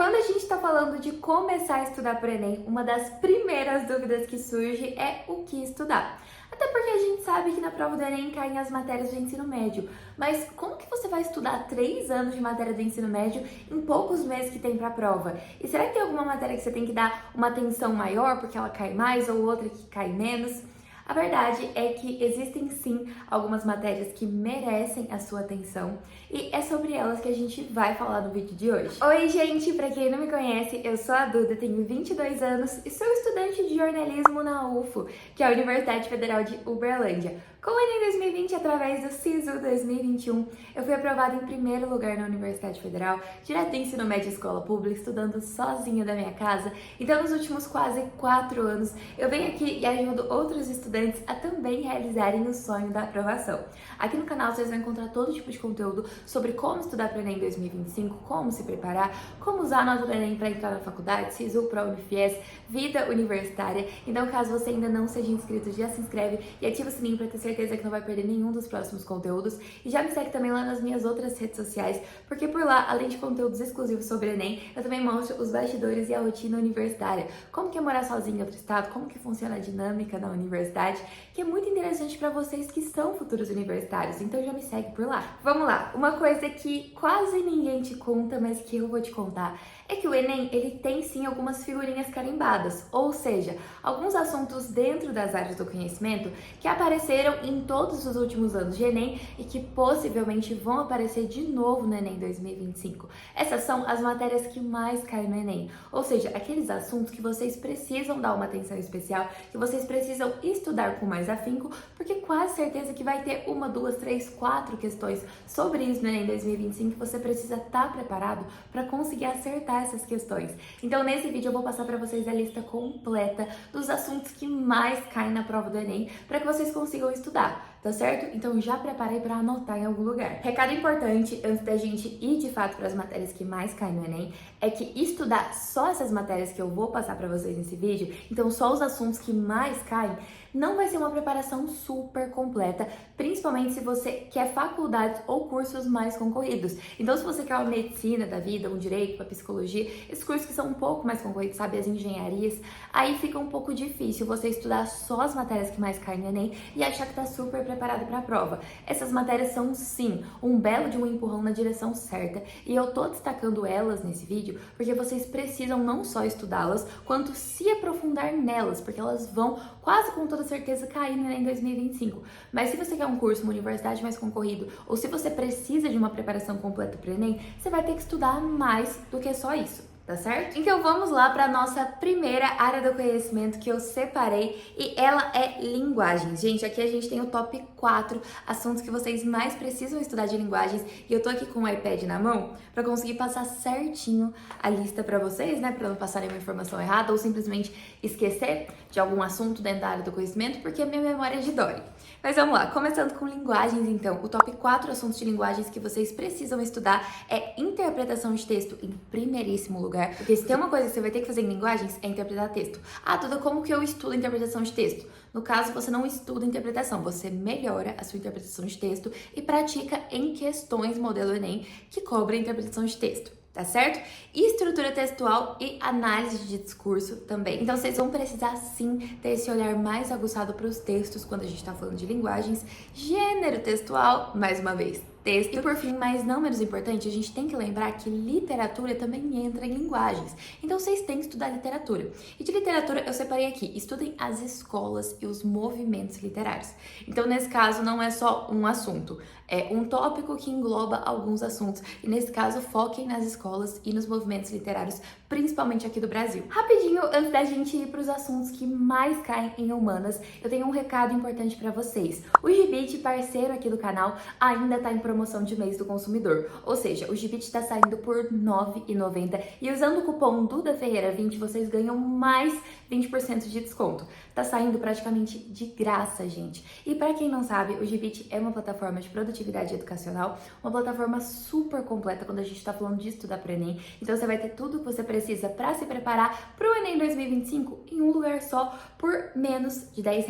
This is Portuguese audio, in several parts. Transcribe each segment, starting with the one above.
Quando a gente está falando de começar a estudar para o Enem, uma das primeiras dúvidas que surge é o que estudar. Até porque a gente sabe que na prova do Enem caem as matérias do ensino médio. Mas como que você vai estudar 3 anos de matéria do ensino médio em poucos meses que tem para a prova? E será que tem alguma matéria que você tem que dar uma atenção maior porque ela cai mais ou outra que cai menos? A verdade é que existem sim algumas matérias que merecem a sua atenção e é sobre elas que a gente vai falar no vídeo de hoje. Oi gente, pra quem não me conhece, eu sou a Duda, tenho 22 anos e sou estudante de jornalismo na UFO, que é a Universidade Federal de Uberlândia. Com o Enem 2020, através do SISU 2021, eu fui aprovada em primeiro lugar na Universidade Federal, direto do ensino médio e escola pública, estudando sozinha da minha casa. Então, nos últimos quase 4 anos, eu venho aqui e ajudo outros estudantes a também realizarem o sonho da aprovação. Aqui no canal vocês vão encontrar todo tipo de conteúdo sobre como estudar para o Enem 2025, como se preparar, como usar a nota do Enem para entrar na faculdade, SISU, ProUniFies, vida universitária. Então, caso você ainda não seja inscrito, já se inscreve e ativa o sininho para ter certeza que não vai perder nenhum dos próximos conteúdos. E já me segue também lá nas minhas outras redes sociais, porque por lá, além de conteúdos exclusivos sobre o Enem, eu também mostro os bastidores e a rotina universitária. Como que é morar sozinho em outro estado, como que funciona a dinâmica na universidade, que é muito interessante para vocês que são futuros universitários. Então já me segue por lá. Vamos lá, uma coisa que quase ninguém te conta, mas que eu vou te contar, é que o Enem, ele tem sim algumas figurinhas carimbadas, ou seja, alguns assuntos dentro das áreas do conhecimento que apareceram em todos os últimos anos de Enem e que possivelmente vão aparecer de novo no Enem 2025. Essas são as matérias que mais caem no Enem, ou seja, aqueles assuntos que vocês precisam dar uma atenção especial, que vocês precisam estudar com mais afinco, porque quase certeza que vai ter 1, 2, 3, 4 questões sobre isso no Enem 2025 que você precisa estar preparado para conseguir acertar essas questões. Então, nesse vídeo eu vou passar para vocês a lista completa dos assuntos que mais caem na prova do Enem, para que vocês consigam estudar, tá certo? Então, já preparei para anotar em algum lugar. Recado importante, antes da gente ir de fato para as matérias que mais caem no Enem, é que estudar só essas matérias que eu vou passar para vocês nesse vídeo, então só os assuntos que mais caem, não vai ser uma preparação super completa, principalmente se você quer faculdades ou cursos mais concorridos. Então, se você quer uma medicina da vida, um direito, uma psicologia, esses cursos que são um pouco mais concorridos, sabe, as engenharias, aí fica um pouco difícil você estudar só as matérias que mais caem no Enem e achar que tá super preparado para a prova. Essas matérias são, sim, um belo de um empurrão na direção certa e eu tô destacando elas nesse vídeo porque vocês precisam não só estudá-las, quanto se aprofundar nelas, porque elas vão quase com toda certeza cair no Enem 2025. Mas se você quer um curso, uma universidade mais concorrido, ou se você precisa de uma preparação completa para o Enem, você vai ter que estudar mais do que só isso. Tá certo? Então vamos lá para nossa primeira área do conhecimento que eu separei e ela é linguagens. Gente, aqui a gente tem o top 4 assuntos que vocês mais precisam estudar de linguagens e eu tô aqui com o iPad na mão para conseguir passar certinho a lista para vocês, né, para não passar nenhuma informação errada ou simplesmente esquecer de algum assunto dentro da área do conhecimento, porque a minha memória é de Dory. Mas vamos lá, começando com linguagens então. O top 4 assuntos de linguagens que vocês precisam estudar é interpretação de texto em primeiríssimo lugar. Porque se tem uma coisa que você vai ter que fazer em linguagens, é interpretar texto. Ah, Duda, como que eu estudo interpretação de texto? No caso, você não estuda interpretação, você melhora a sua interpretação de texto e pratica em questões modelo Enem que cobrem interpretação de texto. Tá certo? E estrutura textual e análise de discurso também. Então, vocês vão precisar sim ter esse olhar mais aguçado para os textos quando a gente tá falando de linguagens. Gênero textual, mais uma vez, texto. E por fim, mas não menos importante, a gente tem que lembrar que literatura também entra em linguagens. Então, vocês têm que estudar literatura. E de literatura, eu separei aqui. Estudem as escolas e os movimentos literários. Então, nesse caso, não é só um assunto. É um tópico que engloba alguns assuntos. E nesse caso, foquem nas escolas e nos movimentos literários, principalmente aqui do Brasil. Rapidinho, antes da gente ir para os assuntos que mais caem em humanas, eu tenho um recado importante para vocês. O Gibit, parceiro aqui do canal, ainda tá em promoção de mês do consumidor. Ou seja, o Gibit está saindo por R$ 9,90 e usando o cupom DudaFerreira20 vocês ganham mais 20% de desconto. Tá saindo praticamente de graça, gente. E para quem não sabe, o Gibit é uma plataforma de produtividade educacional, uma plataforma super completa quando a gente tá falando de estudar para o Enem. Então você vai ter tudo que você precisa para se preparar para o Enem 2025 em um lugar só por menos de R$ 10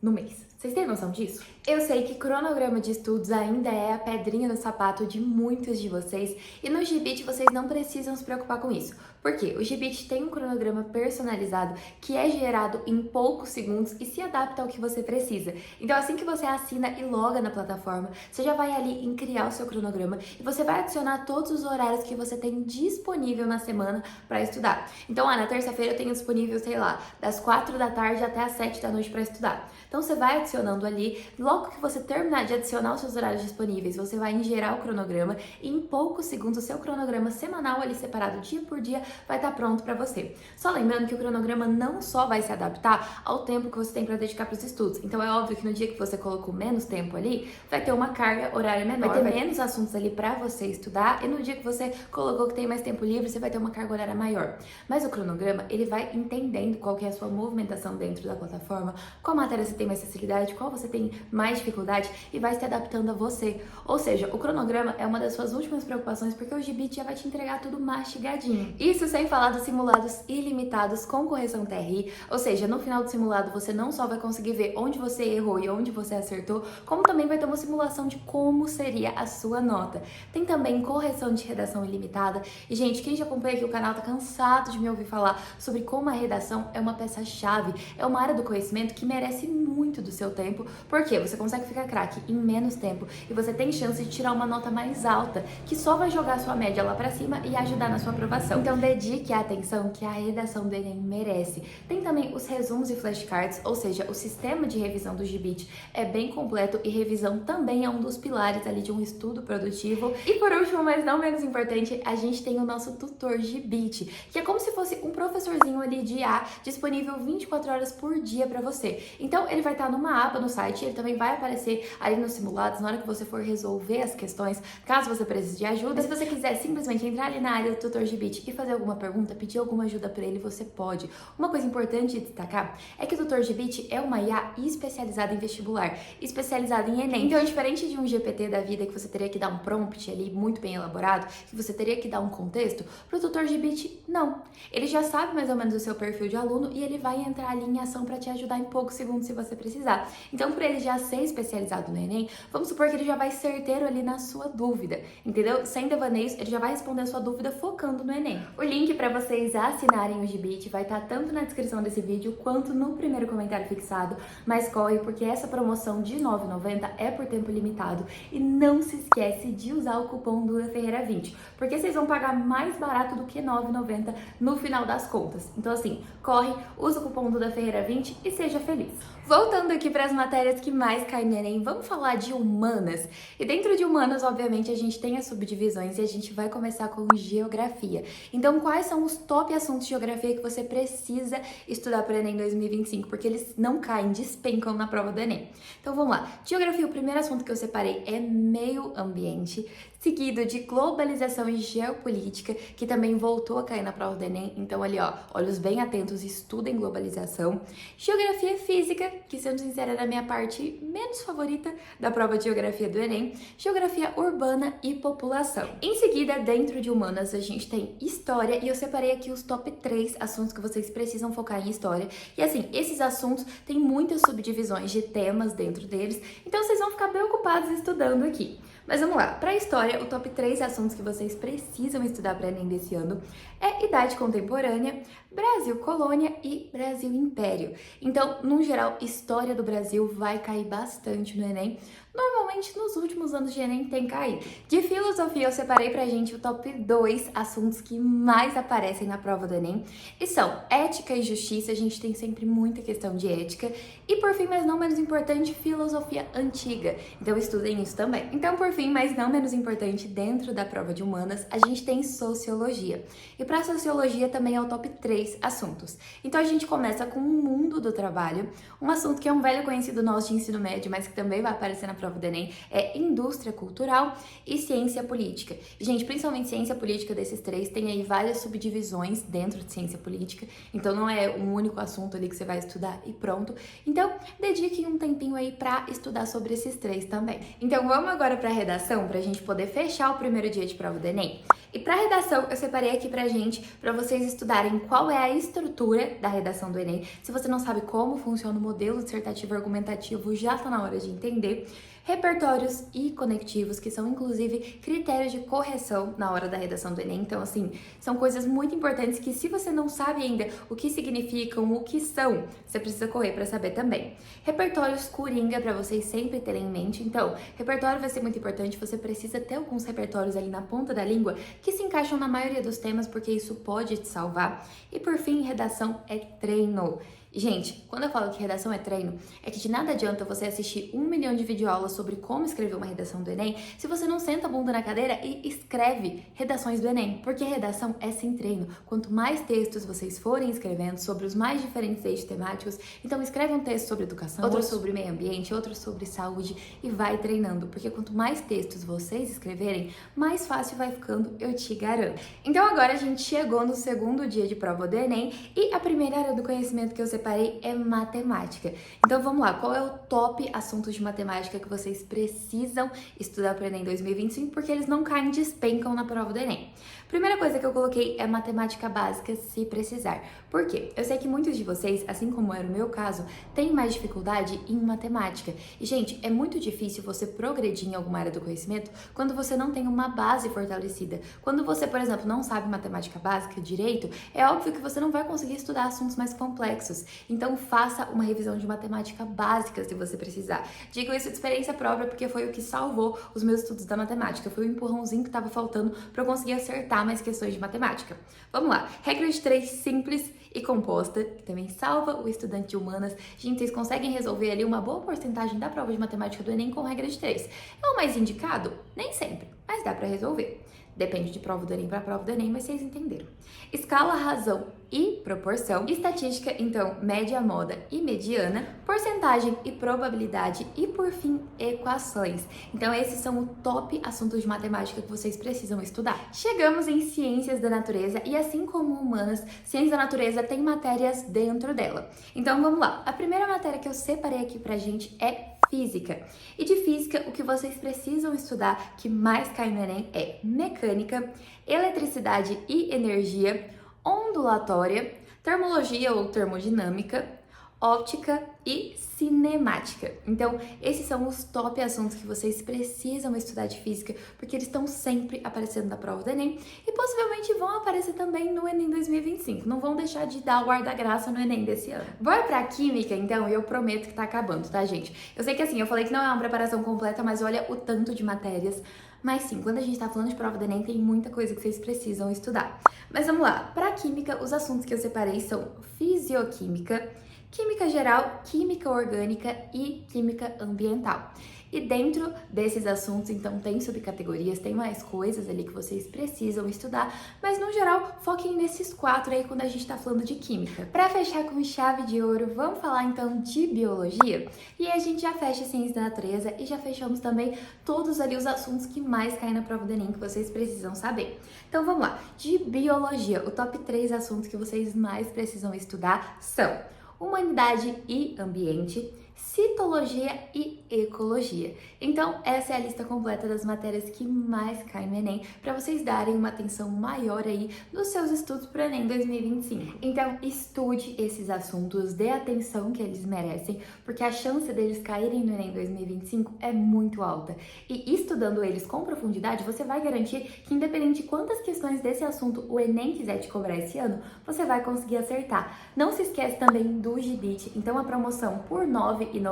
no mês. Vocês têm noção disso? Eu sei que cronograma de estudos ainda é a pedrinha no sapato de muitos de vocês e no Gibit vocês não precisam se preocupar com isso. Por quê? O Gibit tem um cronograma personalizado que é gerado em poucos segundos e se adapta ao que você precisa. Então assim que você assina e loga na plataforma, você já vai ali em criar o seu cronograma e você vai adicionar todos os horários que você tem disponível na semana para estudar. Então, na terça-feira eu tenho disponível, sei lá, das 4 da tarde até as 7 da noite para estudar. Então você vai adicionando ali, logo que você terminar de adicionar os seus horários disponíveis, você vai em gerar o cronograma e em poucos segundos o seu cronograma semanal ali separado dia por dia vai estar pronto para você. Só lembrando que o cronograma não só vai se adaptar ao tempo que você tem para dedicar para os estudos. Então é óbvio que no dia que você colocou menos tempo ali, vai ter uma carga horária menor, vai ter menos assuntos ali para você estudar e no dia que você colocou que tem mais tempo livre, você vai ter uma carga horária maior. Mas o cronograma, ele vai entendendo qual que é a sua movimentação dentro da plataforma, qual matéria você tem mais facilidade, qual você tem mais dificuldade e vai se adaptando a você. Ou seja, o cronograma é uma das suas últimas preocupações porque o Gibit já vai te entregar tudo mastigadinho. Isso sem falar dos simulados ilimitados com correção TRI, ou seja, no final do simulado você não só vai conseguir ver onde você errou e onde você acertou, como também vai ter uma simulação de como seria a sua nota. Tem também correção de redação ilimitada e, gente, quem já acompanha aqui o canal tá cansado de me ouvir falar sobre como a redação é uma peça-chave, é uma área do conhecimento que merece muito do seu tempo, porque você consegue ficar craque em menos tempo e você tem chance de tirar uma nota mais alta, que só vai jogar a sua média lá pra cima e ajudar na sua aprovação. Então dedique a atenção que a redação do Enem merece. Tem também os resumos e flashcards, ou seja, o sistema de revisão do Gibit é bem completo e revisão também é um dos pilares ali de um estudo produtivo. E por último, mas não menos importante, a gente tem o nosso tutor Gibit, que é como se fosse um professorzinho ali de IA disponível 24 horas por dia para você. Então ele vai estar numa aba no site, ele também vai aparecer ali nos simulados na hora que você for resolver as questões, caso você precise de ajuda. Mas se você quiser simplesmente entrar ali na área do tutor Gibit e fazer alguma pergunta, pedir alguma ajuda para ele, você pode. Uma coisa importante de destacar é que o tutor Gibit é uma IA especializada em vestibular, especializada em Enem. Então, diferente de um GPT da vida que você teria que dar um prompt ali muito bem elaborado, que você teria que dar um contexto, pro tutor Gibit, não. Ele já sabe mais ou menos o seu perfil de aluno e ele vai entrar ali em ação para te ajudar em poucos segundos se você precisar. Então, por ele já ser especializado no Enem, vamos supor que ele já vai certeiro ali na sua dúvida, entendeu? Sem devaneios, ele já vai responder a sua dúvida focando no Enem. O link para vocês assinarem o Gibit vai estar tanto na descrição desse vídeo quanto no primeiro comentário fixado, mas corre porque essa promoção de R$ 9,90 é por tempo limitado e não se esquece de usar o cupom Duda Ferreira 20, porque vocês vão pagar mais barato do que R$ 9,90 no final das contas. Então assim, corre, usa o cupom Duda Ferreira 20 e seja feliz. Voltando aqui para as matérias que mais caem no Enem, vamos falar de humanas. E dentro de humanas, obviamente, a gente tem as subdivisões e a gente vai começar com geografia. Então, quais são os top assuntos de geografia que você precisa estudar para o Enem 2025? Porque eles não caem, despencam na prova do Enem. Então, vamos lá. Geografia, o primeiro assunto que eu separei é meio ambiente, seguido de globalização e geopolítica, que também voltou a cair na prova do Enem. Então, ali, ó, olhos bem atentos, estudem globalização. Geografia física, que, sendo sincera, é a minha parte menos favorita da prova de geografia do Enem. Geografia urbana e população. Em seguida, dentro de humanas, a gente tem história, e eu separei aqui os top 3 assuntos que vocês precisam focar em história. E assim, esses assuntos têm muitas subdivisões de temas dentro deles, então vocês vão ficar bem ocupados estudando aqui. Mas vamos lá, para a história, o top 3 assuntos que vocês precisam estudar para Enem desse ano é Idade Contemporânea, Brasil Colônia e Brasil Império. Então, no geral, história do Brasil vai cair bastante no Enem. Normalmente, nos últimos anos de Enem tem caído. De filosofia, eu separei pra gente o top 2 assuntos que mais aparecem na prova do Enem. E são ética e justiça, a gente tem sempre muita questão de ética. E por fim, mas não menos importante, filosofia antiga. Então estudem isso também. Então, por fim, mas não menos importante, dentro da prova de humanas, a gente tem sociologia. E para sociologia também é o top 3 assuntos. Então a gente começa com o mundo do trabalho, um assunto que é um velho conhecido nosso de ensino médio, mas que também vai aparecer na prova do Enem, é indústria cultural e ciência política. Gente, principalmente ciência política desses três, tem aí várias subdivisões dentro de ciência política, então não é um único assunto ali que você vai estudar e pronto. Então, dedique um tempinho aí pra estudar sobre esses três também. Então, vamos agora pra redação, pra gente poder fechar o primeiro dia de prova do Enem. E para redação, eu separei aqui pra gente, para vocês estudarem qual é a estrutura da redação do Enem. Se você não sabe como funciona o modelo dissertativo argumentativo, já tá na hora de entender. Repertórios e conectivos, que são inclusive critérios de correção na hora da redação do Enem. Então, assim, são coisas muito importantes que, se você não sabe ainda o que significam, o que são, você precisa correr para saber também. Repertórios coringa, para vocês sempre terem em mente. Então, repertório vai ser muito importante, você precisa ter alguns repertórios ali na ponta da língua que se encaixam na maioria dos temas, porque isso pode te salvar. E por fim, redação é treino. Gente, quando eu falo que redação é treino, é que de nada adianta você assistir 1 milhão de videoaulas sobre como escrever uma redação do Enem se você não senta a bunda na cadeira e escreve redações do Enem, porque redação é sem treino. Quanto mais textos vocês forem escrevendo sobre os mais diferentes eixos temáticos, então escreve um texto sobre educação, outro sobre meio ambiente, outro sobre saúde e vai treinando, porque quanto mais textos vocês escreverem, mais fácil vai ficando, eu te garanto. Então agora a gente chegou no segundo dia de prova do Enem e a primeira área do conhecimento que eu separei é matemática. Então vamos lá, qual é o top assuntos de matemática que vocês precisam estudar para o Enem 2025, porque eles não caem, despencam na prova do Enem? Primeira coisa que eu coloquei é matemática básica, se precisar. Por quê? Eu sei que muitos de vocês, assim como era o meu caso, têm mais dificuldade em matemática. E, gente, é muito difícil você progredir em alguma área do conhecimento quando você não tem uma base fortalecida. Quando você, por exemplo, não sabe matemática básica direito, é óbvio que você não vai conseguir estudar assuntos mais complexos. Então, faça uma revisão de matemática básica se você precisar. Digo isso de experiência própria porque foi o que salvou os meus estudos da matemática. Foi o empurrãozinho que estava faltando para eu conseguir acertar mais questões de matemática. Vamos lá. Regra de 3 simples e composta, que também salva o estudante de humanas. Gente, vocês conseguem resolver ali uma boa porcentagem da prova de matemática do Enem com regra de 3. É o mais indicado? Nem sempre, mas dá para resolver. Depende de prova do Enem para prova do Enem, mas vocês entenderam. Escala, razão e proporção. Estatística, então, média, moda e mediana. Porcentagem e probabilidade. E, por fim, equações. Então, esses são o top assuntos de matemática que vocês precisam estudar. Chegamos em ciências da natureza e, assim como humanas, ciências da natureza tem matérias dentro dela. Então, vamos lá. A primeira matéria que eu separei aqui pra gente é física. E de física, o que vocês precisam estudar, que mais cai no Enem, é mecânica, eletricidade e energia, ondulatória, termologia ou termodinâmica, óptica e cinemática. Então, esses são os top assuntos que vocês precisam estudar de física, porque eles estão sempre aparecendo na prova do Enem e possivelmente vão aparecer também no Enem 2025. Não vão deixar de dar o guarda-graça no Enem desse ano. Bora pra química, então, e eu prometo que tá acabando, tá, gente? Eu sei que assim, eu falei que não é uma preparação completa, mas olha o tanto de matérias. Mas sim, quando a gente tá falando de prova do Enem, tem muita coisa que vocês precisam estudar. Mas vamos lá, pra química, os assuntos que eu separei são fisioquímica, química geral, química orgânica e química ambiental. E dentro desses assuntos, então, tem subcategorias, tem mais coisas ali que vocês precisam estudar, mas no geral, foquem nesses 4 aí quando a gente tá falando de química. Para fechar com chave de ouro, vamos falar então de biologia? E aí a gente já fecha ciência da natureza e já fechamos também todos ali os assuntos que mais caem na prova do Enem que vocês precisam saber. Então vamos lá, de biologia, o top 3 assuntos que vocês mais precisam estudar são humanidade e ambiente, citologia e ecologia. Então, essa é a lista completa das matérias que mais caem no Enem, para vocês darem uma atenção maior aí nos seus estudos para o Enem 2025. Então, estude esses assuntos, dê a atenção que eles merecem, porque a chance deles caírem no Enem 2025 é muito alta. E estudando eles com profundidade, você vai garantir que, independente de quantas questões desse assunto o Enem quiser te cobrar esse ano, você vai conseguir acertar. Não se esquece também do Gibit. Então, a promoção por R$ 9,90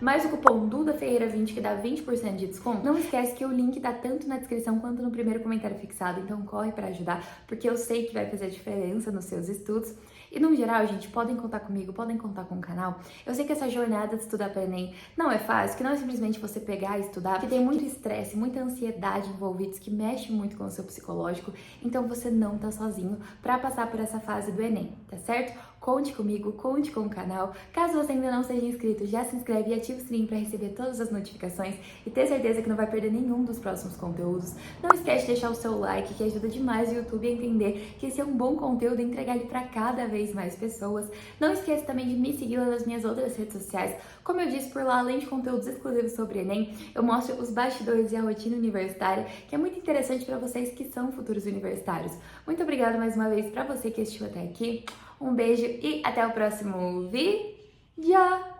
mais o cupom DudaFerreira20 que dá 20% de desconto. Não esquece que o link tá tanto na descrição quanto no primeiro comentário fixado, então corre para ajudar, porque eu sei que vai fazer diferença nos seus estudos. E no geral, gente, podem contar comigo, podem contar com o canal. Eu sei que essa jornada de estudar para Enem não é fácil, que não é simplesmente você pegar e estudar, que tem muito estresse, muita ansiedade envolvidos, que mexe muito com o seu psicológico. Então você não tá sozinho para passar por essa fase do Enem, tá certo? conte comigo, conte com o canal. Caso você ainda não seja inscrito, já se inscreve e ativa o sininho para receber todas as notificações e ter certeza que não vai perder nenhum dos próximos conteúdos. Não esquece de deixar o seu like, que ajuda demais o YouTube a entender que esse é um bom conteúdo e entregar ele para cada vez mais pessoas. Não esqueça também de me seguir lá nas minhas outras redes sociais. Como eu disse por lá, além de conteúdos exclusivos sobre Enem, eu mostro os bastidores e a rotina universitária, que é muito interessante para vocês que são futuros universitários. Muito obrigada mais uma vez para você que assistiu até aqui. Um beijo e até o próximo vídeo!